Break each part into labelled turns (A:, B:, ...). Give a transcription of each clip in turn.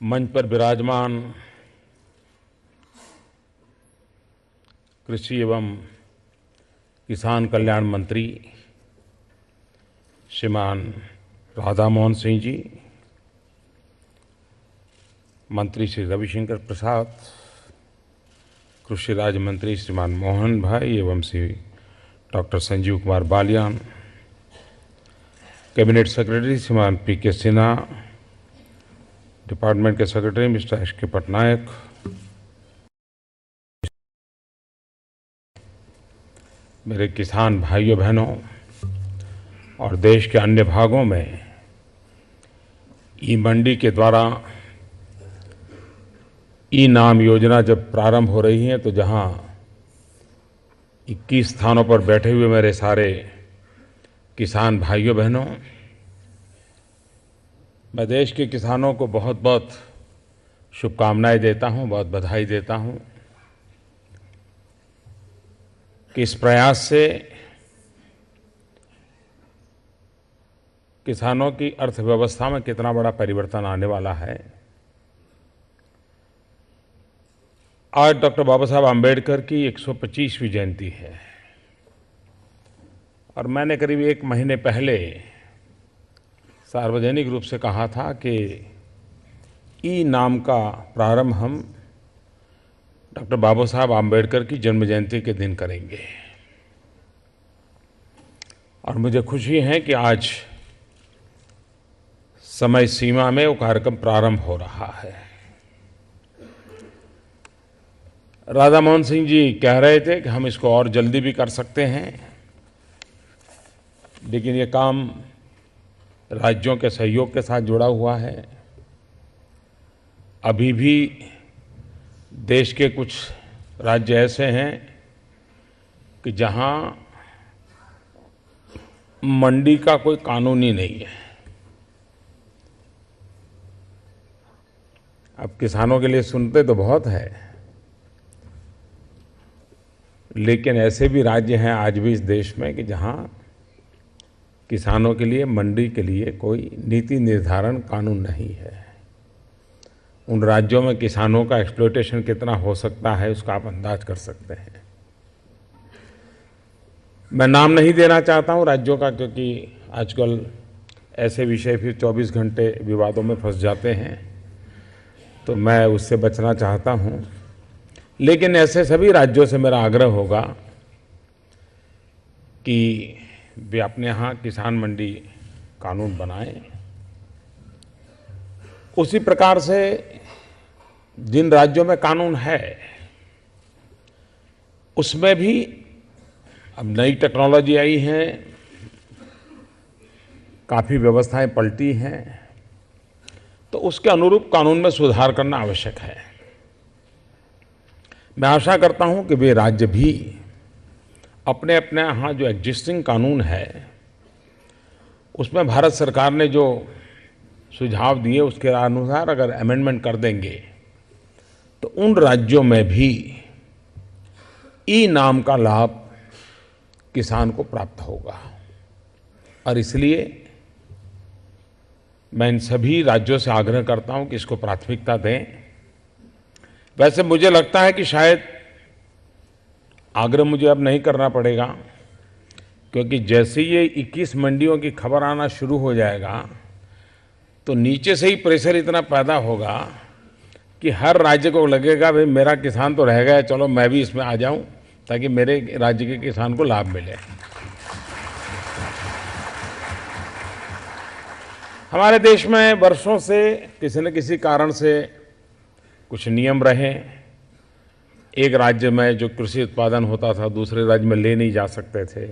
A: मंच पर विराजमान कृषि एवं किसान कल्याण मंत्री श्रीमान राधा मोहन सिंह जी, मंत्री श्री रविशंकर प्रसाद, कृषि राज्य मंत्री श्रीमान मोहन भाई एवं Shri doctor Sanjeev Kumar Balyan, cabinet secretary Shriman P K. Sinha, department के सेक्रेटरी मिस्टर एस.के. पटनायक, मेरे किसान भाइयों बहनों और देश के अन्य भागों में ई मंडी के द्वारा ई नाम योजना जब प्रारंभ हो रही है तो जहां 21 स्थानों पर बैठे हुए मेरे सारे किसान भाइयों बहनों, मैं देश के किसानों को बहुत बहुत शुभकामनाएं देता हूं, बहुत बधाई देता हूं कि इस प्रयास से किसानों की अर्थव्यवस्था में कितना बड़ा परिवर्तन आने वाला है। आज डॉक्टर बाबा साहब आम्बेडकर की 125वीं जयंती है और मैंने करीब 1 महीने पहले सार्वजनिक रूप से कहा था कि ई नाम का प्रारंभ हम डॉक्टर बाबा साहब आम्बेडकर की जन्म जयंती के दिन करेंगे और मुझे खुशी है कि आज समय सीमा में वो कार्यक्रम प्रारंभ हो रहा है। राधा मोहन सिंह जी कह रहे थे कि हम इसको और जल्दी भी कर सकते हैं, लेकिन ये काम राज्यों के सहयोग के साथ जुड़ा हुआ है। अभी भी देश के कुछ राज्य ऐसे हैं कि जहां मंडी का कोई कानून ही नहीं है। अब किसानों के लिए सुनते तो बहुत है, लेकिन ऐसे भी राज्य हैं आज भी इस देश में कि जहां किसानों के लिए मंडी के लिए कोई नीति निर्धारण कानून नहीं है। उन राज्यों में किसानों का एक्सप्लॉयटेशन कितना हो सकता है उसका आप अंदाज कर सकते हैं। मैं नाम नहीं देना चाहता हूं राज्यों का, क्योंकि आजकल ऐसे विषय फिर 24 घंटे विवादों में फंस जाते हैं, तो मैं उससे बचना चाहता हूं। लेकिन ऐसे सभी राज्यों से मेरा आग्रह होगा कि वे अपने यहाँ किसान मंडी कानून बनाएं। उसी प्रकार से जिन राज्यों में कानून है उसमें भी अब नई टेक्नोलॉजी आई है, काफ़ी व्यवस्थाएं पलटी हैं, तो उसके अनुरूप कानून में सुधार करना आवश्यक है। मैं आशा करता हूं कि वे राज्य भी अपने अपने यहाँ जो एग्जिस्टिंग कानून है उसमें भारत सरकार ने जो सुझाव दिए उसके अनुसार अगर अमेंडमेंट कर देंगे तो उन राज्यों में भी ई नाम का लाभ किसान को प्राप्त होगा। और इसलिए मैं इन सभी राज्यों से आग्रह करता हूं कि इसको प्राथमिकता दें। वैसे मुझे लगता है कि शायद आग्रह मुझे अब नहीं करना पड़ेगा, क्योंकि जैसे ये 21 मंडियों की खबर आना शुरू हो जाएगा तो नीचे से ही प्रेशर इतना पैदा होगा कि हर राज्य को लगेगा भाई मेरा किसान तो रह गया, चलो मैं भी इसमें आ जाऊं ताकि मेरे राज्य के किसान को लाभ मिले। हमारे देश में वर्षों से किसी न किसी कारण से कुछ नियम रहे। एक राज्य में जो कृषि उत्पादन होता था दूसरे राज्य में ले नहीं जा सकते थे,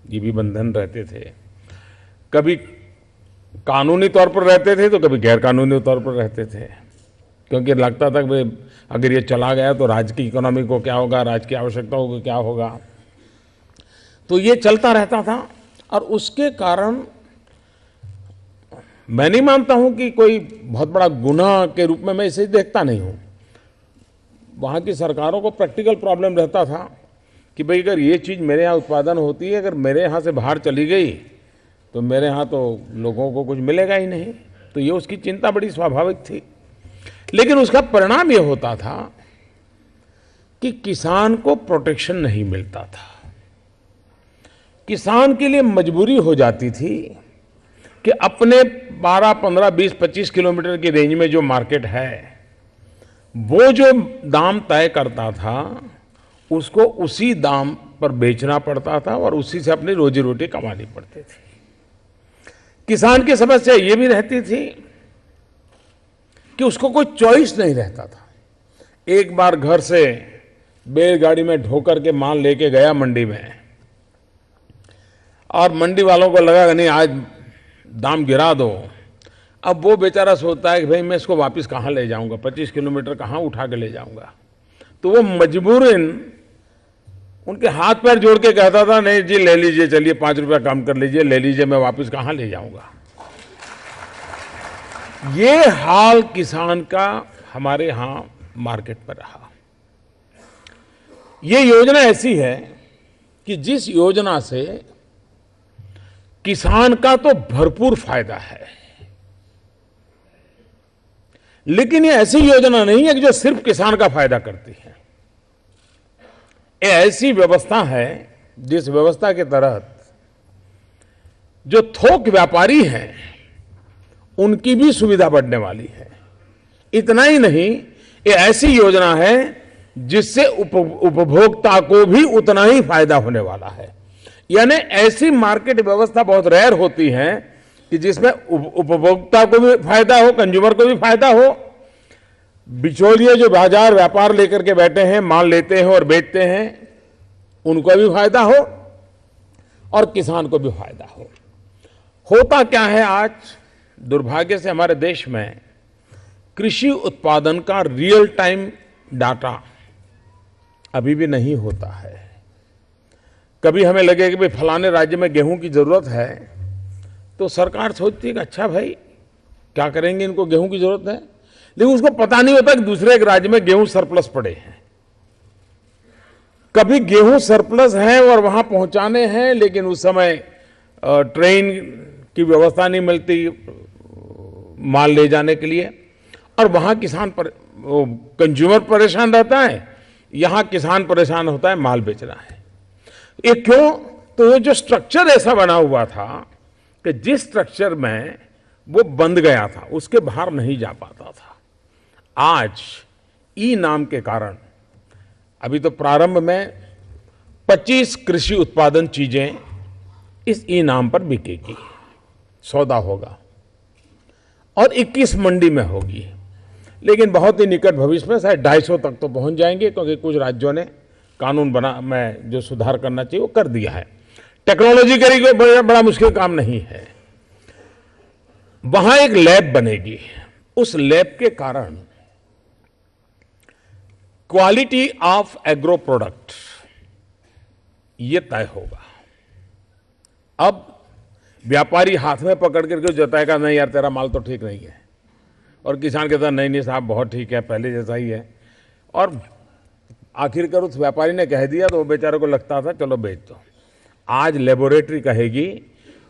A: ये भी बंधन रहते थे। कभी कानूनी तौर पर रहते थे तो कभी गैर कानूनी तौर पर रहते थे, क्योंकि लगता था कि अगर ये चला गया तो राज्य की इकोनॉमी को क्या होगा, राज्य की आवश्यकताओं को क्या होगा। तो ये चलता रहता था और उसके कारण मैं नहीं मानता हूं कि कोई बहुत बड़ा गुनाह के रूप में मैं इसे देखता नहीं हूं। वहाँ की सरकारों को प्रैक्टिकल प्रॉब्लम रहता था कि भाई अगर ये चीज़ मेरे यहाँ उत्पादन होती है, अगर मेरे यहाँ से बाहर चली गई तो मेरे यहाँ तो लोगों को कुछ मिलेगा ही नहीं। तो ये उसकी चिंता बड़ी स्वाभाविक थी। लेकिन उसका परिणाम यह होता था कि किसान को प्रोटेक्शन नहीं मिलता था। किसान के लिए मजबूरी हो जाती थी कि अपने 12, 15, 20, 25 किलोमीटर की रेंज में जो मार्केट है वो जो दाम तय करता था उसको उसी दाम पर बेचना पड़ता था और उसी से अपनी रोजी रोटी कमानी पड़ती थी। किसान की समस्या ये भी रहती थी कि उसको कोई चॉइस नहीं रहता था। एक बार घर से बैलगाड़ी में ढोकर के माल लेके गया मंडी में और मंडी वालों को लगा कि नहीं आज दाम गिरा दो। अब वो बेचारा सोचता है कि भाई मैं इसको वापस कहाँ ले जाऊंगा, 25 किलोमीटर कहाँ उठा के ले जाऊंगा। तो वो मजबूरन उनके हाथ पैर जोड़ के कहता था नहीं जी ले लीजिए, चलिए 5 रुपया कम कर लीजिए, ले लीजिए, मैं वापस कहाँ ले जाऊंगा। ये हाल किसान का हमारे यहां मार्केट पर रहा। ये योजना ऐसी है कि जिस योजना से किसान का तो भरपूर फायदा है, लेकिन ये ऐसी योजना नहीं है कि जो सिर्फ किसान का फायदा करती है। ये ऐसी व्यवस्था है जिस व्यवस्था के तहत जो थोक व्यापारी हैं उनकी भी सुविधा बढ़ने वाली है। इतना ही नहीं, ये ऐसी योजना है जिससे उपभोक्ता को भी उतना ही फायदा होने वाला है। यानी ऐसी मार्केट व्यवस्था बहुत रेयर होती है कि जिसमें उपभोक्ता को भी फायदा हो, कंज्यूमर को भी फायदा हो, बिचौलिए जो बाजार व्यापार लेकर के बैठे हैं, माल लेते हैं और बेचते हैं, उनको भी फायदा हो और किसान को भी फायदा हो। होता क्या है, आज दुर्भाग्य से हमारे देश में कृषि उत्पादन का रियल टाइम डाटा अभी भी नहीं होता है। कभी हमें लगे कि भाई फलाने राज्य में गेहूं की जरूरत है तो सरकार सोचती है कि अच्छा भाई क्या करेंगे, इनको गेहूं की जरूरत है, लेकिन उसको पता नहीं होता कि दूसरे एक राज्य में गेहूं सरप्लस पड़े हैं। कभी गेहूं सरप्लस है और वहां पहुंचाने हैं, लेकिन उस समय ट्रेन की व्यवस्था नहीं मिलती माल ले जाने के लिए, और वहां किसान कंज्यूमर परेशान रहता है, यहां किसान परेशान होता है माल बेचना है। ये क्यों? तो ये जो स्ट्रक्चर ऐसा बना हुआ था कि जिस स्ट्रक्चर में वो बंद गया था उसके बाहर नहीं जा पाता था। आज ई नाम के कारण अभी तो प्रारंभ में 25 कृषि उत्पादन चीजें इस ई नाम पर बिकेगी, सौदा होगा, और 21 मंडी में होगी। लेकिन बहुत ही निकट भविष्य में शायद 250 तक तो पहुंच जाएंगे, क्योंकि कुछ राज्यों ने कानून में जो सुधार करना चाहिए वो कर दिया है। टेक्नोलॉजी करेगी, बड़ा मुश्किल काम नहीं है। वहां एक लैब बनेगी, उस लैब के कारण क्वालिटी ऑफ एग्रो प्रोडक्ट ये तय होगा। अब व्यापारी हाथ में पकड़ करके जताएगा नहीं यार तेरा माल तो ठीक नहीं है, और किसान कहता नहीं नहीं साहब बहुत ठीक है, पहले जैसा ही है, और आखिरकार उस व्यापारी ने कह दिया तो वो बेचारे को लगता था चलो बेच दो। आज लेबोरेटरी कहेगी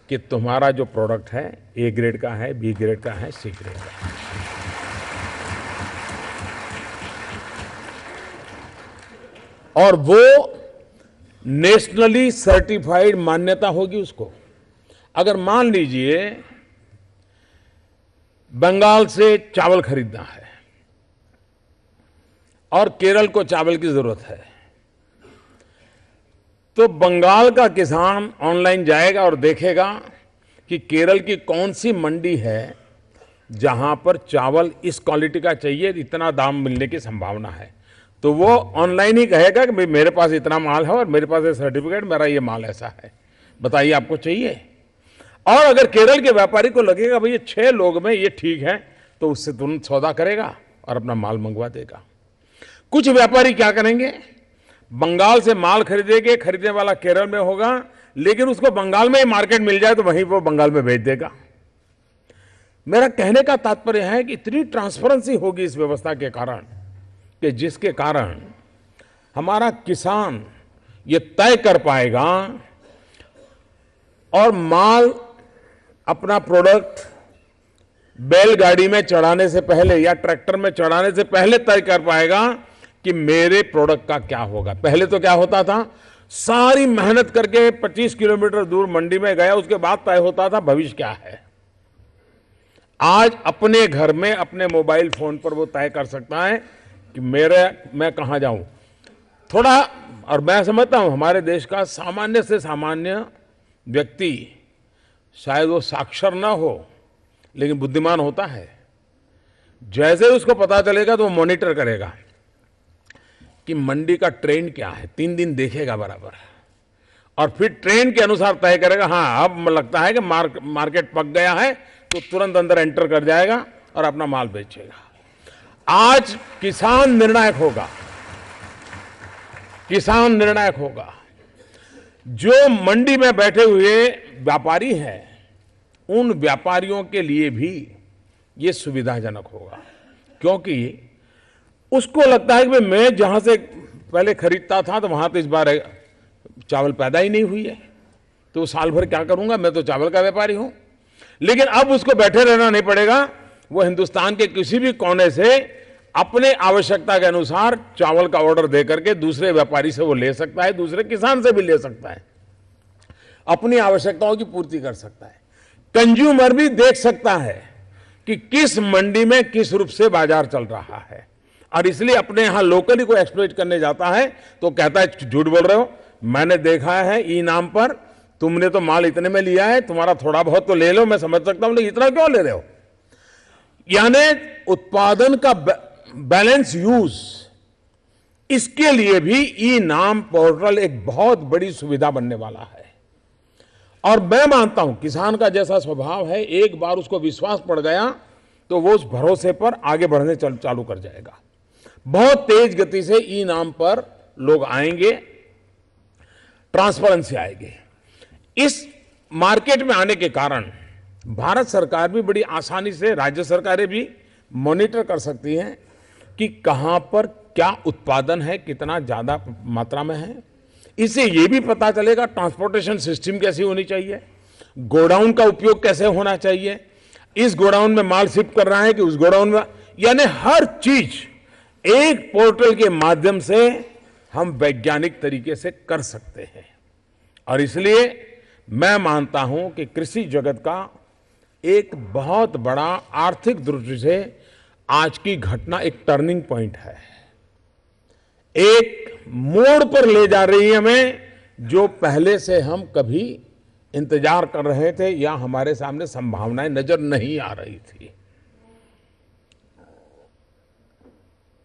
A: कि तुम्हारा जो प्रोडक्ट है ए ग्रेड का है, बी ग्रेड का है, सी ग्रेड का है। और वो नेशनली सर्टिफाइड मान्यता होगी उसको। अगर मान लीजिए बंगाल से चावल खरीदना है और केरल को चावल की जरूरत है, तो बंगाल का किसान ऑनलाइन जाएगा और देखेगा कि केरल की कौन सी मंडी है जहां पर चावल इस क्वालिटी का चाहिए, इतना दाम मिलने की संभावना है। तो वो ऑनलाइन ही कहेगा कि भाई मेरे पास इतना माल है और मेरे पास ये सर्टिफिकेट, मेरा ये माल ऐसा है, बताइए आपको चाहिए। और अगर केरल के व्यापारी को लगेगा भाई ये 6 लोग में ये ठीक है, तो उससे तुरंत सौदा करेगा और अपना माल मंगवा देगा। कुछ व्यापारी क्या करेंगे, बंगाल से माल खरीदेंगे, खरीदने वाला केरल में होगा, लेकिन उसको बंगाल में ही मार्केट मिल जाए तो वहीं वो बंगाल में भेज देगा। मेरा कहने का तात्पर्य है कि इतनी ट्रांसपेरेंसी होगी इस व्यवस्था के कारण कि जिसके कारण हमारा किसान ये तय कर पाएगा और माल अपना प्रोडक्ट बैलगाड़ी में चढ़ाने से पहले या ट्रैक्टर में चढ़ाने से पहले तय कर पाएगा कि मेरे प्रोडक्ट का क्या होगा। पहले तो क्या होता था, सारी मेहनत करके 25 किलोमीटर दूर मंडी में गया, उसके बाद तय होता था भविष्य क्या है। आज अपने घर में अपने मोबाइल फोन पर वो तय कर सकता है कि मैं कहां जाऊं। थोड़ा, और मैं समझता हूं हमारे देश का सामान्य से सामान्य व्यक्ति, शायद वो साक्षर ना हो लेकिन बुद्धिमान होता है। जैसे उसको पता चलेगा तो वो मॉनिटर करेगा कि मंडी का ट्रेंड क्या है, 3 दिन देखेगा बराबर, और फिर ट्रेंड के अनुसार तय करेगा। हाँ, अब लगता है कि मार्केट पक गया है, तो तुरंत अंदर एंटर कर जाएगा और अपना माल बेचेगा। आज किसान निर्णायक होगा, किसान निर्णायक होगा। जो मंडी में बैठे हुए व्यापारी हैं, उन व्यापारियों के लिए भी ये सुविधाजनक होगा, क्योंकि उसको लगता है कि मैं जहां से पहले खरीदता था तो वहां तो इस बार चावल पैदा ही नहीं हुई है, तो साल भर क्या करूंगा, मैं तो चावल का व्यापारी हूं। लेकिन अब उसको बैठे रहना नहीं पड़ेगा, वो हिंदुस्तान के किसी भी कोने से अपने आवश्यकता के अनुसार चावल का ऑर्डर दे करके दूसरे व्यापारी से वो ले सकता है, दूसरे किसान से भी ले सकता है, अपनी आवश्यकताओं की पूर्ति कर सकता है। कंज्यूमर भी देख सकता है कि किस मंडी में किस रूप से बाजार चल रहा है, और इसलिए अपने यहां लोकली को एक्सप्लॉइट करने जाता है तो कहता है झूठ बोल रहे हो, मैंने देखा है ई नाम पर तुमने तो माल इतने में लिया है, तुम्हारा थोड़ा बहुत तो ले लो, मैं समझ सकता हूं, लेकिन इतना क्यों ले रहे हो। यानी उत्पादन का बैलेंस यूज, इसके लिए भी ई नाम पोर्टल एक बहुत बड़ी सुविधा बनने वाला है। और मैं मानता हूं किसान का जैसा स्वभाव है, एक बार उसको विश्वास पड़ गया तो वो उस भरोसे पर आगे बढ़ने चालू कर जाएगा। बहुत तेज गति से ई नाम पर लोग आएंगे, ट्रांसपेरेंसी आएगी। इस मार्केट में आने के कारण भारत सरकार भी बड़ी आसानी से, राज्य सरकारें भी मॉनिटर कर सकती हैं कि कहां पर क्या उत्पादन है, कितना ज्यादा मात्रा में है। इससे यह भी पता चलेगा ट्रांसपोर्टेशन सिस्टम कैसी होनी चाहिए, गोडाउन का उपयोग कैसे होना चाहिए, इस गोडाउन में माल शिफ्ट कर रहा है कि उस गोडाउन में, यानी हर चीज एक पोर्टल के माध्यम से हम वैज्ञानिक तरीके से कर सकते हैं। और इसलिए मैं मानता हूं कि कृषि जगत का एक बहुत बड़ा आर्थिक दृष्टि से आज की घटना एक टर्निंग पॉइंट है, एक मोड़ पर ले जा रही है हमें, जो पहले से हम कभी इंतजार कर रहे थे या हमारे सामने संभावनाएं नजर नहीं आ रही थी।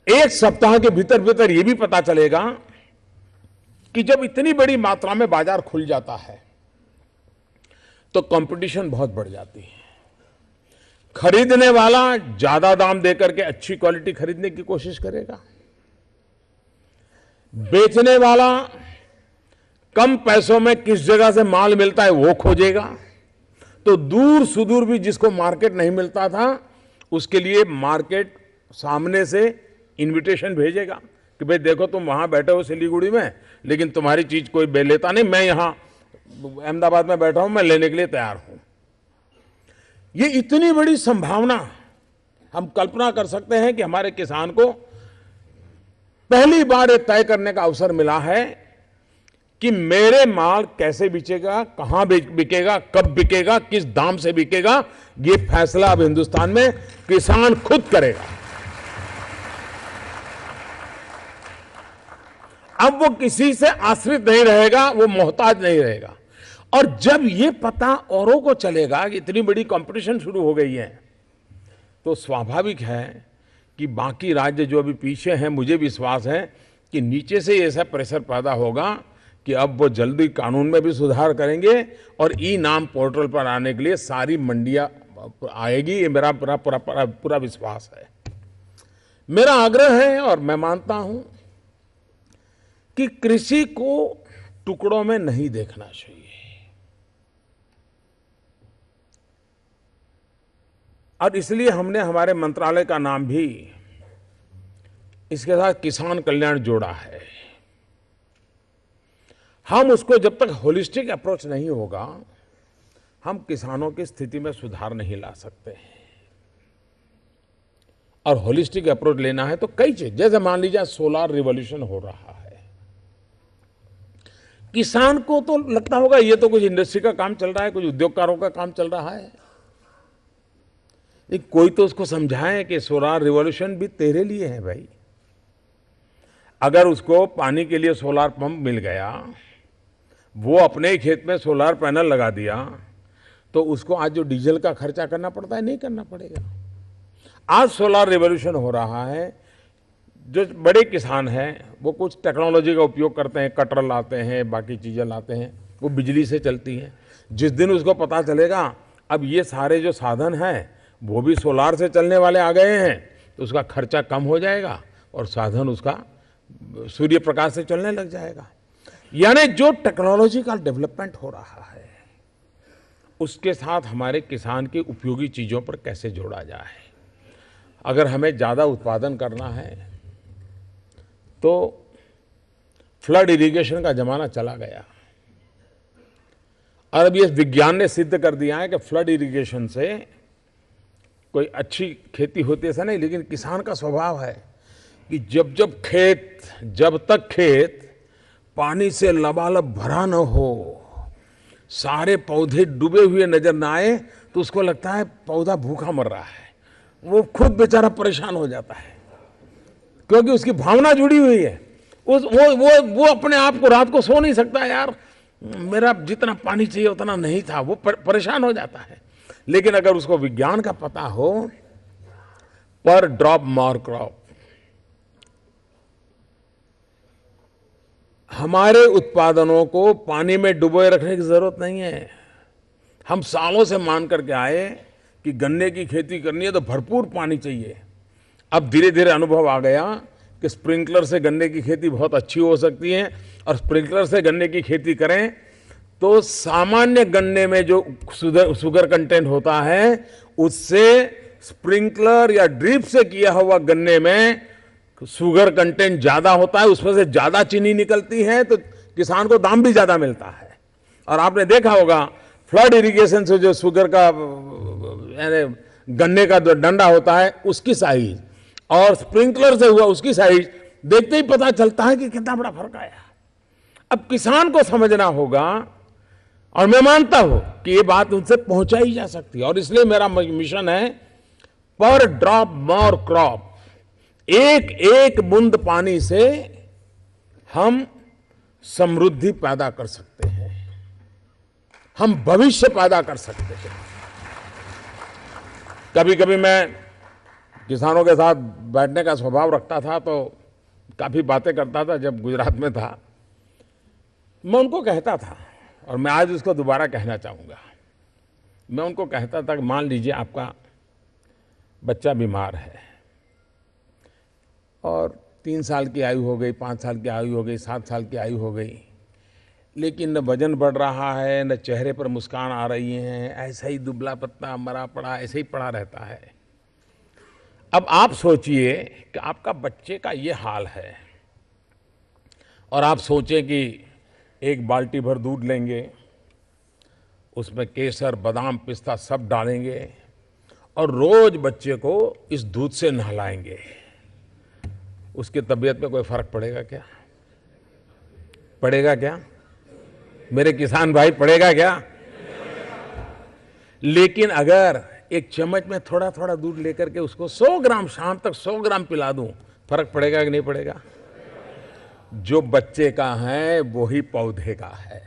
A: एक सप्ताह के भीतर भीतर यह भी पता चलेगा कि जब इतनी बड़ी मात्रा में बाजार खुल जाता है तो कंपटीशन बहुत बढ़ जाती है। खरीदने वाला ज्यादा दाम देकर के अच्छी क्वालिटी खरीदने की कोशिश करेगा, बेचने वाला कम पैसों में किस जगह से माल मिलता है वो खोजेगा, तो दूर सुदूर भी जिसको मार्केट नहीं मिलता था उसके लिए मार्केट सामने से इनविटेशन भेजेगा कि भाई देखो तुम वहां बैठे हो सिलीगुड़ी में, लेकिन तुम्हारी चीज कोई लेता नहीं, मैं यहां अहमदाबाद में बैठा हूं, मैं लेने के लिए तैयार हूं। ये इतनी बड़ी संभावना, हम कल्पना कर सकते हैं कि हमारे किसान को पहली बार ये तय करने का अवसर मिला है कि मेरे माल कैसे बिकेगा, कहां बिकेगा, कब बिकेगा, किस दाम से बिकेगा, ये फैसला अब हिंदुस्तान में किसान खुद करेगा। अब वो किसी से आश्रित नहीं रहेगा, वो मोहताज नहीं रहेगा। और जब ये पता औरों को चलेगा कि इतनी बड़ी कंपटीशन शुरू हो गई है, तो स्वाभाविक है कि बाकी राज्य जो अभी पीछे हैं, मुझे विश्वास है कि नीचे से ऐसा प्रेशर पैदा होगा कि अब वो जल्दी कानून में भी सुधार करेंगे और ई नाम पोर्टल पर आने के लिए सारी मंडियां आएगी। ये मेरा पूरा विश्वास है। मेरा आग्रह है और मैं मानता हूं कि कृषि को टुकड़ों में नहीं देखना चाहिए। और इसलिए हमने हमारे मंत्रालय का नाम भी इसके साथ किसान कल्याण जोड़ा है। हम उसको जब तक होलिस्टिक अप्रोच नहीं होगा, हम किसानों की स्थिति में सुधार नहीं ला सकते हैं। और होलिस्टिक अप्रोच लेना है तो कई चीज, जैसे मान लीजिए सोलार रिवॉल्यूशन हो रहा है, किसान को तो लगता होगा ये तो कुछ इंडस्ट्री का काम चल रहा है, कुछ उद्योगकारों का काम चल रहा है, लेकिन कोई तो उसको समझाए कि सोलार रिवॉल्यूशन भी तेरे लिए है भाई। अगर उसको पानी के लिए सोलार पंप मिल गया, वो अपने खेत में सोलार पैनल लगा दिया, तो उसको आज जो डीजल का खर्चा करना पड़ता है नहीं करना पड़ेगा। आज सोलार रिवॉल्यूशन हो रहा है। जो बड़े किसान हैं वो कुछ टेक्नोलॉजी का उपयोग करते हैं, कटर लाते हैं, बाकी चीज़ें लाते हैं, वो बिजली से चलती हैं। जिस दिन उसको पता चलेगा अब ये सारे जो साधन हैं वो भी सोलार से चलने वाले आ गए हैं, तो उसका खर्चा कम हो जाएगा और साधन उसका सूर्य प्रकाश से चलने लग जाएगा। यानी जो टेक्नोलॉजी का डेवलपमेंट हो रहा है उसके साथ हमारे किसान की उपयोगी चीज़ों पर कैसे जोड़ा जाए। अगर हमें ज़्यादा उत्पादन करना है तो फ्लड इरिगेशन का ज़माना चला गया, और अब ये विज्ञान ने सिद्ध कर दिया है कि फ्लड इरिगेशन से कोई अच्छी खेती होती है ऐसा नहीं, लेकिन किसान का स्वभाव है कि जब तक खेत पानी से लबालब भरा न हो, सारे पौधे डूबे हुए नजर न आए, तो उसको लगता है पौधा भूखा मर रहा है। वो खुद बेचारा परेशान हो जाता है क्योंकि उसकी भावना जुड़ी हुई है। वो अपने आप को रात को सो नहीं सकता, यार मेरा जितना पानी चाहिए उतना नहीं था, वो परेशान हो जाता है। लेकिन अगर उसको विज्ञान का पता हो, पर ड्रॉप मोर क्रॉप, हमारे उत्पादनों को पानी में डुबोए रखने की जरूरत नहीं है। हम सालों से मान करके आए कि गन्ने की खेती करनी है तो भरपूर पानी चाहिए। अब धीरे धीरे अनुभव आ गया कि स्प्रिंकलर से गन्ने की खेती बहुत अच्छी हो सकती है, और स्प्रिंकलर से गन्ने की खेती करें तो सामान्य गन्ने में जो शुगर कंटेंट होता है उससे स्प्रिंकलर या ड्रिप से किया हुआ गन्ने में शुगर कंटेंट ज्यादा होता है, उसमें से ज्यादा चीनी निकलती है, तो किसान को दाम भी ज्यादा मिलता है। और आपने देखा होगा फ्लड इरिगेशन से जो शुगर का यानी गन्ने का जो डंडा होता है उसकी साइज और स्प्रिंकलर से हुआ उसकी साइज देखते ही पता चलता है कि कितना बड़ा फर्क आया। अब किसान को समझना होगा, और मैं मानता हूं कि ये बात उनसे पहुंचाई जा सकती है, और इसलिए मेरा मिशन है पर ड्रॉप मोर क्रॉप। एक एक बूंद पानी से हम समृद्धि पैदा कर सकते हैं, हम भविष्य पैदा कर सकते हैं। कभी कभी मैं किसानों के साथ बैठने का स्वभाव रखता था तो काफी बातें करता था। जब गुजरात में था मैं उनको कहता था, और मैं आज उसको दोबारा कहना चाहूँगा। मैं उनको कहता था कि मान लीजिए आपका बच्चा बीमार है और 3 साल की आयु हो गई, 5 साल की आयु हो गई, 7 साल की आयु हो गई, लेकिन न वजन बढ़ रहा है, न चेहरे पर मुस्कान आ रही है, ऐसा ही दुबला पत्ता मरा पड़ा ऐसे ही पड़ा रहता है। अब आप सोचिए कि आपका बच्चे का ये हाल है, और आप सोचें कि एक बाल्टी भर दूध लेंगे, उसमें केसर बादाम पिस्ता सब डालेंगे और रोज बच्चे को इस दूध से नहलाएंगे, उसकी तबीयत में कोई फर्क पड़ेगा क्या? पड़ेगा क्या मेरे किसान भाई, पड़ेगा क्या? लेकिन अगर एक चम्मच में थोड़ा थोड़ा दूध लेकर के उसको 100 ग्राम शाम तक 100 ग्राम पिला दूं, फर्क पड़ेगा कि नहीं पड़ेगा? जो बच्चे का है वही पौधे का है,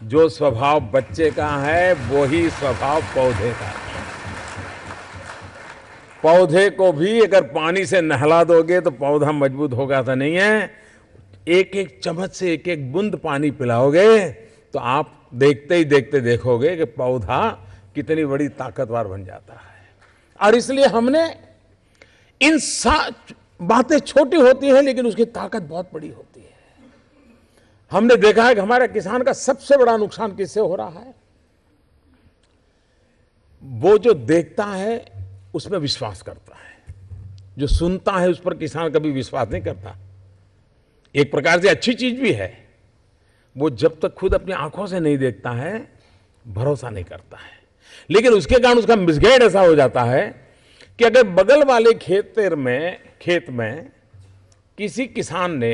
A: जो स्वभाव बच्चे का है वही स्वभाव पौधे का है। पौधे को भी अगर पानी से नहला दोगे तो पौधा मजबूत होगा तो नहीं है। एक एक चम्मच से एक एक बूंद पानी पिलाओगे तो आप देखते ही देखते देखोगे कि पौधा कितनी बड़ी ताकतवर बन जाता है। और इसलिए हमने इन बातें छोटी होती हैं लेकिन उसकी ताकत बहुत बड़ी होती है। हमने देखा है कि हमारे किसान का सबसे बड़ा नुकसान किससे हो रहा है? वो जो देखता है उसमें विश्वास करता है, जो सुनता है उस पर किसान कभी विश्वास नहीं करता। एक प्रकार से अच्छी चीज भी है, वो जब तक खुद अपनी आंखों से नहीं देखता है भरोसा नहीं करता है। लेकिन उसके कारण उसका मिसगाइड ऐसा हो जाता है कि अगर बगल वाले खेत में किसी किसान ने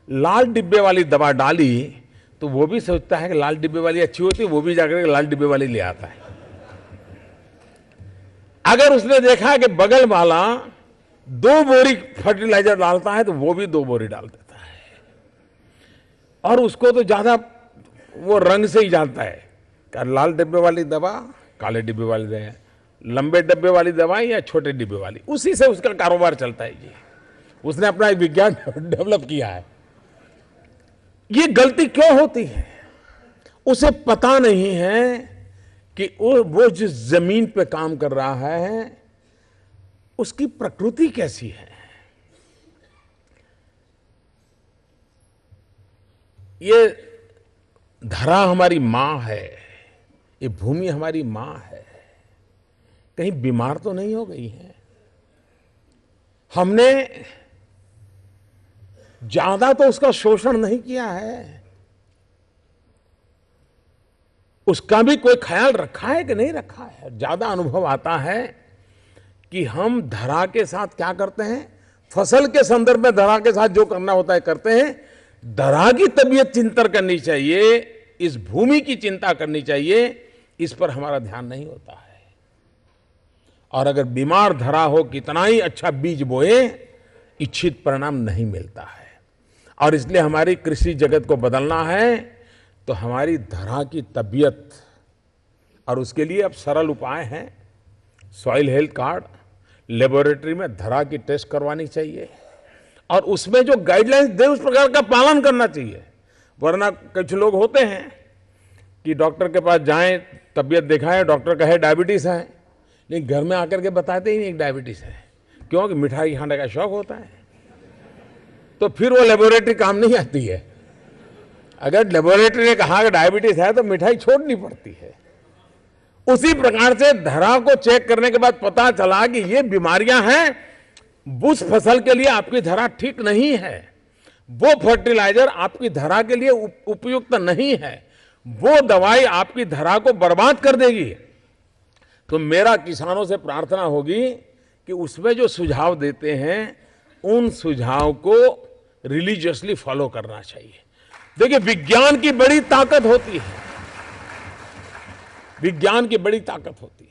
A: लाल डिब्बे वाली दवा डाली तो वो भी सोचता है कि लाल डिब्बे वाली अच्छी होती है, वो भी जाकर के लाल डिब्बे वाली ले आता है। अगर उसने देखा कि बगल वाला 2 बोरी फर्टिलाइजर डालता है तो वो भी 2 बोरी डाल देता है, और उसको तो ज्यादा वो रंग से ही जानता है कि लाल डिब्बे वाली दवा, काले डिब्बे वाली दवा, लंबे डिब्बे वाली दवा या छोटे डिब्बे वाली, उसी से उसका कारोबार चलता है। ये उसने अपना एक विज्ञान डेवलप किया है। ये गलती क्यों होती है? उसे पता नहीं है कि वो जिस जमीन पे काम कर रहा है उसकी प्रकृति कैसी है। ये धरा हमारी मां है, ये भूमि हमारी मां है, कहीं बीमार तो नहीं हो गई है? हमने ज्यादा तो उसका शोषण नहीं किया है, उसका भी कोई ख्याल रखा है कि नहीं रखा है? ज्यादा अनुभव आता है कि हम धरा के साथ क्या करते हैं, फसल के संदर्भ में धरा के साथ जो करना होता है करते हैं। धरा की तबीयत चिंतन करनी चाहिए, इस भूमि की चिंता करनी चाहिए, इस पर हमारा ध्यान नहीं होता है। और अगर बीमार धरा हो, कितना ही अच्छा बीज बोए, इच्छित परिणाम नहीं मिलता है। और इसलिए हमारी कृषि जगत को बदलना है तो हमारी धरा की तबीयत, और उसके लिए अब सरल उपाय हैं। सॉइल हेल्थ कार्ड, लेबोरेटरी में धरा की टेस्ट करवानी चाहिए और उसमें जो गाइडलाइंस दे उस प्रकार का पालन करना चाहिए। वरना कुछ लोग होते हैं कि डॉक्टर के पास जाएं, तबीयत दिखाएं, डॉक्टर कहे डायबिटीज है, लेकिन घर में आकर के बताते ही नहीं डायबिटीज है, क्योंकि मिठाई खाने का शौक होता है। तो फिर वो लेबोरेटरी काम नहीं आती है। अगर लेबोरेटरी ने कहा कि डायबिटीज है तो मिठाई छोड़नी पड़ती है। उसी प्रकार से धरा को चेक करने के बाद पता चला कि ये बीमारियां हैं, उस फसल के लिए आपकी धरा ठीक नहीं है, वो फर्टिलाइजर आपकी धरा के लिए उपयुक्त नहीं है, वो दवाई आपकी धरा को बर्बाद कर देगी। तो मेरा किसानों से प्रार्थना होगी कि उसमें जो सुझाव देते हैं उन सुझाव को रिलीजियसली फॉलो करना चाहिए। देखिए, विज्ञान की बड़ी ताकत होती है, विज्ञान की बड़ी ताकत होती है।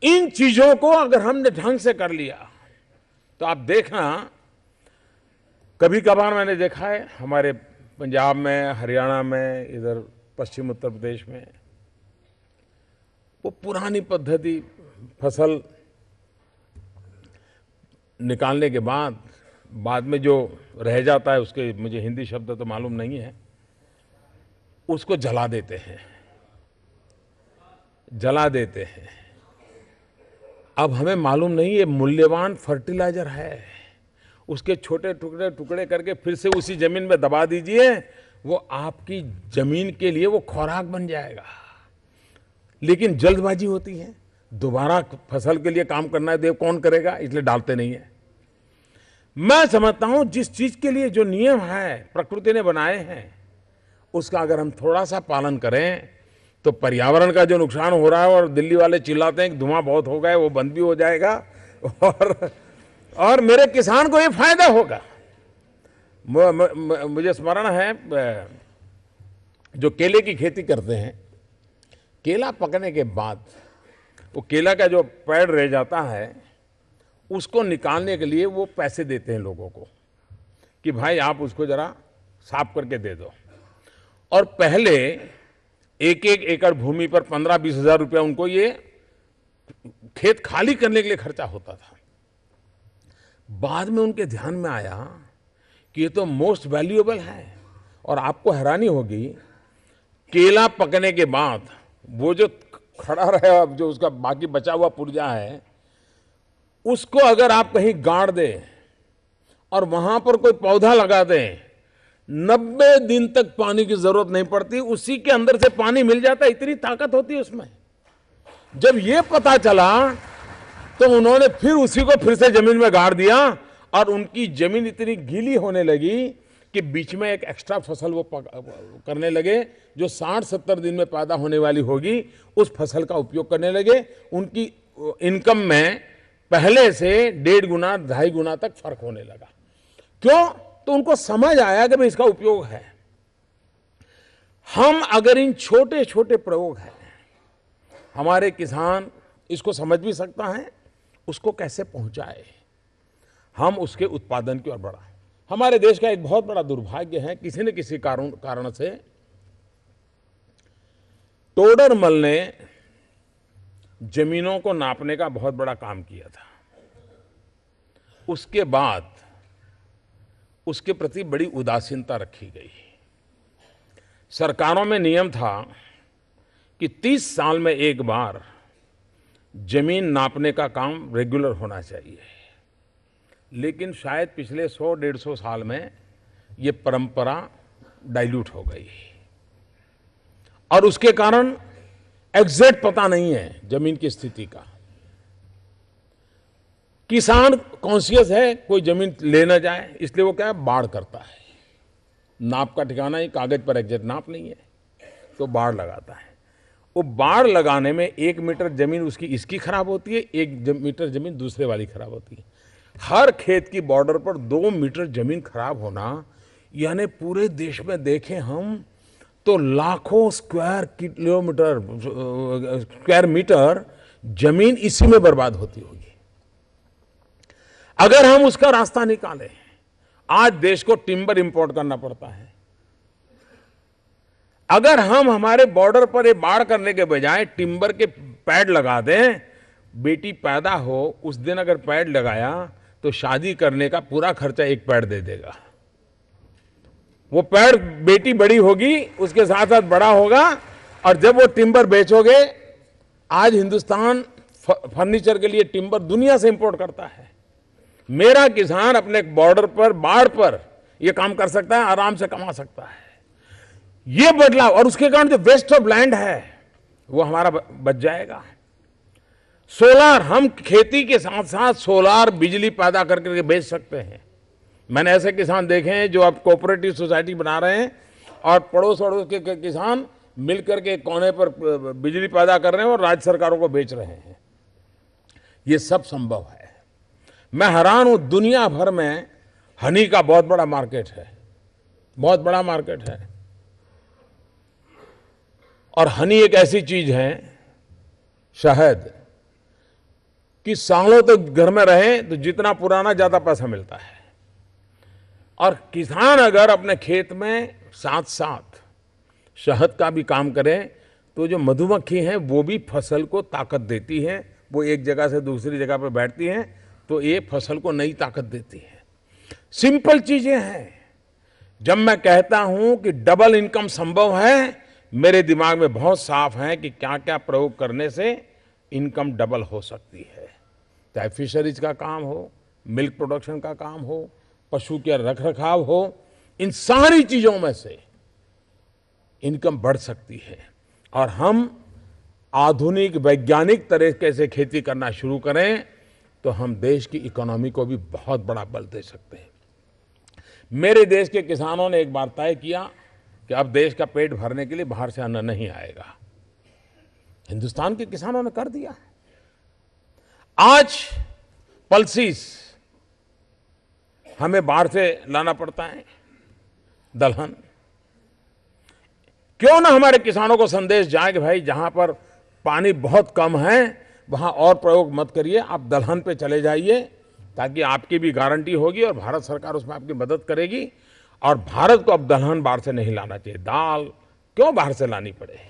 A: इन चीजों को अगर हमने ढंग से कर लिया तो आप देखना, कभी कभार मैंने देखा है हमारे पंजाब में, हरियाणा में, इधर पश्चिम उत्तर प्रदेश में, वो पुरानी पद्धति फसल निकालने के बाद में जो रह जाता है, उसके मुझे हिंदी शब्द तो मालूम नहीं है, उसको जला देते हैं। अब हमें मालूम नहीं ये मूल्यवान फर्टिलाइजर है, उसके छोटे टुकड़े टुकड़े करके फिर से उसी जमीन में दबा दीजिए, वो आपकी जमीन के लिए वो खुराक बन जाएगा। लेकिन जल्दबाजी होती है, दोबारा फसल के लिए काम करना है तो कौन करेगा, इसलिए डालते नहीं है। मैं समझता हूं जिस चीज के लिए जो नियम है प्रकृति ने बनाए हैं, उसका अगर हम थोड़ा सा पालन करें तो पर्यावरण का जो नुकसान हो रहा है, और दिल्ली वाले चिल्लाते हैं कि धुआं बहुत हो गया, वो बंद भी हो जाएगा और मेरे किसान को ये फायदा होगा। मुझे स्मरण है, जो केले की खेती करते हैं, केला पकने के बाद वो केला का जो पेड़ रह जाता है उसको निकालने के लिए वो पैसे देते हैं लोगों को कि भाई आप उसको जरा साफ करके दे दो। और पहले एक एकड़ भूमि पर 15-20 हज़ार रुपया उनको ये खेत खाली करने के लिए खर्चा होता था। बाद में उनके ध्यान में आया कि ये तो मोस्ट वैल्यूएबल है, और आपको हैरानी होगी, केला पकने के बाद वो जो खड़ा रहे, जो उसका बाकी बचा हुआ पुर्जा है, उसको अगर आप कहीं गाड़ दें और वहां पर कोई पौधा लगा दें, 90 दिन तक पानी की जरूरत नहीं पड़ती, उसी के अंदर से पानी मिल जाता है, इतनी ताकत होती है उसमें। जब ये पता चला तो उन्होंने फिर उसी को फिर से जमीन में गाड़ दिया, और उनकी जमीन इतनी गीली होने लगी कि बीच में एक एक्स्ट्रा फसल वो करने लगे, जो 60-70 दिन में पैदा होने वाली होगी, उस फसल का उपयोग करने लगे। उनकी इनकम में पहले से 1.5 गुना 2.5 गुना तक फर्क होने लगा। क्यों? तो उनको समझ आया कि भाई इसका उपयोग है। हम अगर इन छोटे छोटे प्रयोग हैं, हमारे किसान इसको समझ भी सकता है, उसको कैसे पहुंचाए, हम उसके उत्पादन की ओर बढ़ाएं। हमारे देश का एक बहुत बड़ा दुर्भाग्य है, किसी न किसी कारण से टोडरमल ने जमीनों को नापने का बहुत बड़ा काम किया था। उसके बाद उसके प्रति बड़ी उदासीनता रखी गई। सरकारों में नियम था कि 30 साल में एक बार जमीन नापने का काम रेगुलर होना चाहिए, लेकिन शायद पिछले 100-150 साल में ये परंपरा डाइल्यूट हो गई और उसके कारण एग्जैक्ट पता नहीं है जमीन की स्थिति का। किसान कॉन्शियस है, कोई जमीन ले ना जाए, इसलिए वो क्या है, बाढ़ करता है। नाप का ठिकाना ही कागज पर एग्जैक्ट नाप नहीं है, तो बाढ़ लगाता है। वो बाढ़ लगाने में 1 मीटर जमीन इसकी खराब होती है, 1 मीटर जमीन दूसरे वाली खराब होती है। हर खेत की बॉर्डर पर 2 मीटर जमीन खराब होना, यानी पूरे देश में देखें हम तो लाखों स्क्वायर मीटर जमीन इसी में बर्बाद होती होगी। अगर हम उसका रास्ता निकालें, आज देश को टिम्बर इंपोर्ट करना पड़ता है। अगर हम हमारे बॉर्डर पर ये बाढ़ करने के बजाय टिम्बर के पैड लगा दें, बेटी पैदा हो उस दिन अगर पैड लगाया तो शादी करने का पूरा खर्चा एक पैड दे देगा। वो पैड, बेटी बड़ी होगी उसके साथ साथ बड़ा होगा, और जब वो टिम्बर बेचोगे, आज हिंदुस्तान फर्नीचर के लिए टिम्बर दुनिया से इंपोर्ट करता है। मेरा किसान अपने बॉर्डर पर, बाढ़ पर ये काम कर सकता है, आराम से कमा सकता है। ये बदलाव, और उसके कारण जो वेस्ट ऑफ लैंड है वो हमारा बच जाएगा। सोलार, हम खेती के साथ साथ सोलार बिजली पैदा करके बेच सकते हैं। मैंने ऐसे किसान देखे हैं जो अब कोऑपरेटिव सोसाइटी बना रहे हैं और पड़ोस के किसान मिलकर के कोने पर बिजली पैदा कर रहे हैं और राज्य सरकारों को बेच रहे हैं। ये सब संभव है। मैं हैरान हूं, दुनिया भर में हनी का बहुत बड़ा मार्केट है, बहुत बड़ा मार्केट है। और हनी एक ऐसी चीज है, शहद, कि सालों तक घर में रहे तो जितना पुराना ज्यादा पैसा मिलता है। और किसान अगर अपने खेत में साथ साथ शहद का भी काम करें तो जो मधुमक्खी हैं वो भी फसल को ताकत देती हैं। वो एक जगह से दूसरी जगह पर बैठती हैं तो ये फसल को नई ताकत देती है। सिंपल चीजें हैं। जब मैं कहता हूं कि डबल इनकम संभव है, मेरे दिमाग में बहुत साफ है कि क्या क्या प्रयोग करने से इनकम डबल हो सकती है। चाहे फिशरीज का काम हो, मिल्क प्रोडक्शन का काम हो, पशु के रखरखाव हो, इन सारी चीजों में से इनकम बढ़ सकती है। और हम आधुनिक वैज्ञानिक तरीके से खेती करना शुरू करें तो हम देश की इकोनॉमी को भी बहुत बड़ा बल दे सकते हैं। मेरे देश के किसानों ने एक बार तय किया कि अब देश का पेट भरने के लिए बाहर से अन्न नहीं आएगा। हिंदुस्तान के किसानों ने कर दिया। आज पल्सीज हमें बाहर से लाना पड़ता है, दलहन। क्यों ना हमारे किसानों को संदेश जाए कि भाई जहां पर पानी बहुत कम है वहां और प्रयोग मत करिए, आप दलहन पे चले जाइए, ताकि आपकी भी गारंटी होगी और भारत सरकार उसमें आपकी मदद करेगी। और भारत को अब दलहन बाहर से नहीं लाना चाहिए। दाल क्यों बाहर से लानी पड़े,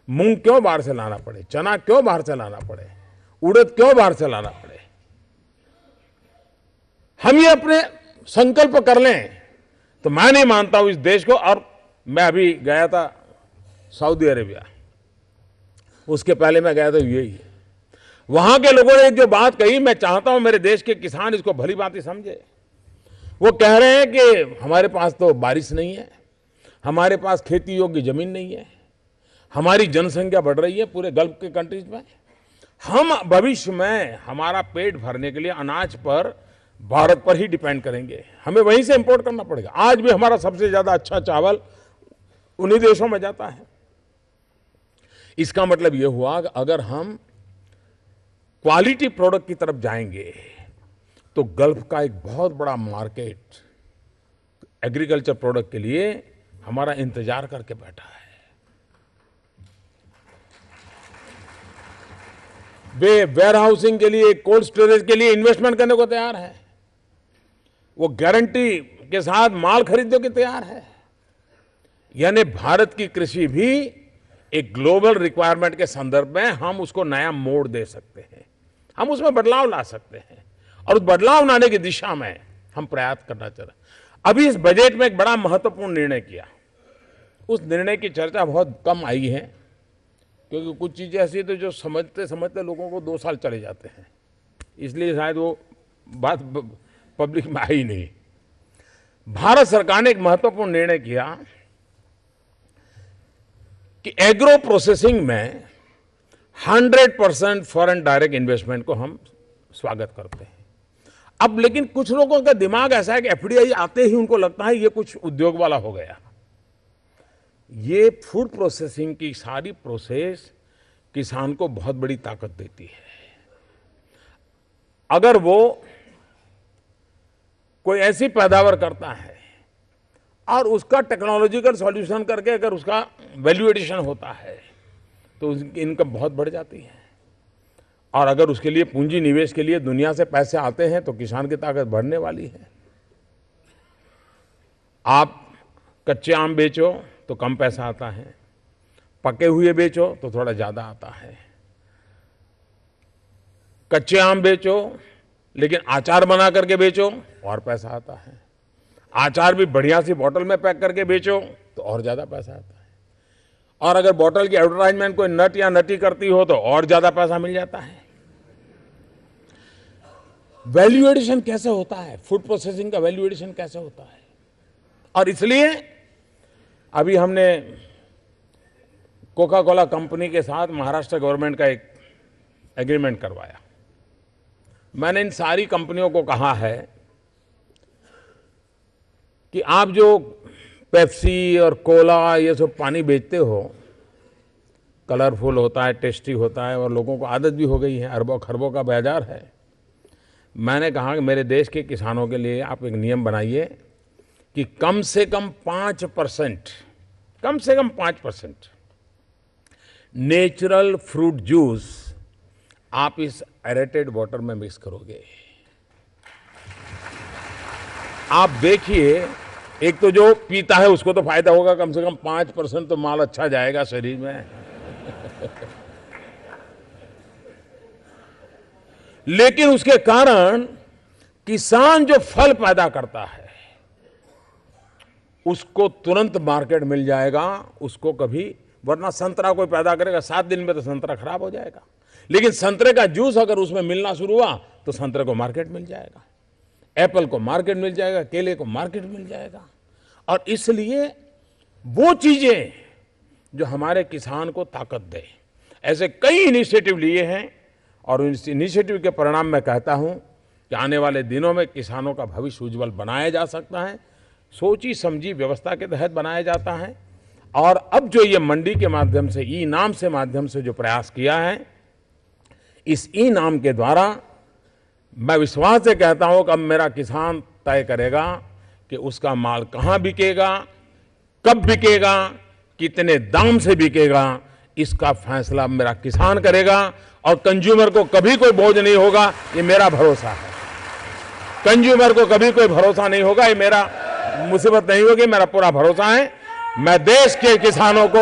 A: मूंग क्यों बाहर से लाना पड़े, चना क्यों बाहर से लाना पड़े, उड़द क्यों बाहर से लाना पड़े। हम ये अपने संकल्प कर लें तो मैं नहीं मानता हूं इस देश को। और मैं अभी गया था सऊदी अरेबिया, उसके पहले मैं गया था यूएई। वहां के लोगों ने जो बात कही, मैं चाहता हूं मेरे देश के किसान इसको भली भांति समझे। वो कह रहे हैं कि हमारे पास तो बारिश नहीं है, हमारे पास खेती योग्य जमीन नहीं है, हमारी जनसंख्या बढ़ रही है पूरे गल्फ के कंट्रीज में, हम भविष्य में हमारा पेट भरने के लिए अनाज पर भारत पर ही डिपेंड करेंगे, हमें वहीं से इंपोर्ट करना पड़ेगा। आज भी हमारा सबसे ज्यादा अच्छा चावल उन्हीं देशों में जाता है। इसका मतलब यह हुआ कि अगर हम क्वालिटी प्रोडक्ट की तरफ जाएंगे तो गल्फ का एक बहुत बड़ा मार्केट एग्रीकल्चर प्रोडक्ट के लिए हमारा इंतजार करके बैठा है। वे वेयर हाउसिंग के लिए, कोल्ड स्टोरेज के लिए इन्वेस्टमेंट करने को तैयार है। वो गारंटी के साथ माल खरीदने को तैयार है। यानी भारत की कृषि भी एक ग्लोबल रिक्वायरमेंट के संदर्भ में हम उसको नया मोड़ दे सकते हैं, हम उसमें बदलाव ला सकते हैं और उस बदलाव लाने की दिशा में हम प्रयास करना चाह रहे हैं। अभी इस बजट में एक बड़ा महत्वपूर्ण निर्णय किया। उस निर्णय की चर्चा बहुत कम आई है क्योंकि कुछ चीजें ऐसी तो जो समझते समझते लोगों को 2 साल चले जाते हैं, इसलिए शायद वो बात पब्लिक में आई नहीं। भारत सरकार ने एक महत्वपूर्ण निर्णय किया कि एग्रो प्रोसेसिंग में 100% फॉरेन डायरेक्ट इन्वेस्टमेंट को हम स्वागत करते हैं। अब लेकिन कुछ लोगों का दिमाग ऐसा है कि एफडीआई आते ही उनको लगता है ये कुछ उद्योग वाला हो गया। ये फूड प्रोसेसिंग की सारी प्रोसेस किसान को बहुत बड़ी ताकत देती है। अगर वो कोई ऐसी पैदावार करता है और उसका टेक्नोलॉजिकल सॉल्यूशन करके अगर उसका वैल्यू एडिशन होता है तो उसकी इनकम बहुत बढ़ जाती है। और अगर उसके लिए पूंजी निवेश के लिए दुनिया से पैसे आते हैं तो किसान की ताकत बढ़ने वाली है। आप कच्चे आम बेचो तो कम पैसा आता है, पके हुए बेचो तो थोड़ा ज्यादा आता है। कच्चे आम बेचो लेकिन अचार बना करके बेचो और पैसा आता है। अचार भी बढ़िया सी बोतल में पैक करके बेचो तो और ज्यादा पैसा आता है। और अगर बोतल की एडवर्टाइजमेंट कोई नट या नटी करती हो तो और ज्यादा पैसा मिल जाता है। वैल्यू एडिशन कैसे होता है, फूड प्रोसेसिंग का वैल्यू एडिशन कैसे होता है। और इसलिए अभी हमने कोका कोला कंपनी के साथ महाराष्ट्र गवर्नमेंट का एक एग्रीमेंट करवाया। मैंने इन सारी कंपनियों को कहा है कि आप जो पेप्सी और कोला ये सब पानी बेचते हो, कलरफुल होता है, टेस्टी होता है और लोगों को आदत भी हो गई है, अरबों खरबों का बाजार है। मैंने कहा कि मेरे देश के किसानों के लिए आप एक नियम बनाइए कि कम से कम 5% नेचुरल फ्रूट जूस आप इस एरेटेड वाटर में मिक्स करोगे। आप देखिए, एक तो जो पीता है उसको तो फायदा होगा, कम से कम 5% तो माल अच्छा जाएगा शरीर में। लेकिन उसके कारण किसान जो फल पैदा करता है उसको तुरंत मार्केट मिल जाएगा, उसको कभी, वरना संतरा कोई पैदा करेगा 7 दिन में तो संतरा खराब हो जाएगा। लेकिन संतरे का जूस अगर उसमें मिलना शुरू हुआ तो संतरे को मार्केट मिल जाएगा, एप्पल को मार्केट मिल जाएगा, केले को मार्केट मिल जाएगा। और इसलिए वो चीजें जो हमारे किसान को ताकत दे, ऐसे कई इनिशिएटिव लिए हैं और इस इनिशिएटिव के परिणाम में कहता हूं कि आने वाले दिनों में किसानों का भविष्य उज्जवल बनाया जा सकता है। सोची समझी व्यवस्था के तहत बनाया जाता है। और अब जो ये मंडी के माध्यम से, ई नाम से माध्यम से जो प्रयास किया है, इस ई नाम के द्वारा मैं विश्वास से कहता हूं कि अब मेरा किसान तय करेगा कि उसका माल कहां बिकेगा, कब बिकेगा, कितने दाम से बिकेगा, इसका फैसला मेरा किसान करेगा। और कंज्यूमर को कभी कोई बोझ नहीं होगा, ये मेरा भरोसा है। कंज्यूमर को कभी कोई भरोसा नहीं होगा, ये मेरा मुसीबत नहीं होगी, मेरा पूरा भरोसा है। मैं देश के किसानों को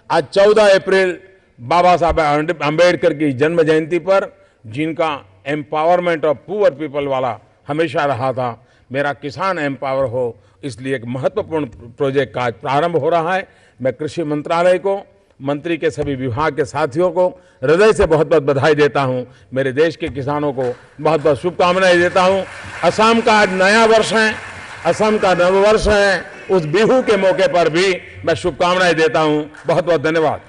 A: आज 14 अप्रैल बाबा साहब अंबेडकर की जन्म जयंती पर, जिनका एम्पावरमेंट ऑफ पुअर पीपल वाला हमेशा रहा था, मेरा किसान एम्पावर हो, इसलिए एक महत्वपूर्ण प्रोजेक्ट का आज प्रारंभ हो रहा है। मैं कृषि मंत्रालय को, मंत्री के सभी विभाग के साथियों को हृदय से बहुत बहुत बधाई देता हूं। मेरे देश के किसानों को बहुत बहुत शुभकामनाएं देता हूं। असम का आज नया वर्ष है, असम का नव वर्ष है, उस बिहू के मौके पर भी मैं शुभकामनाएं देता हूं। बहुत बहुत धन्यवाद।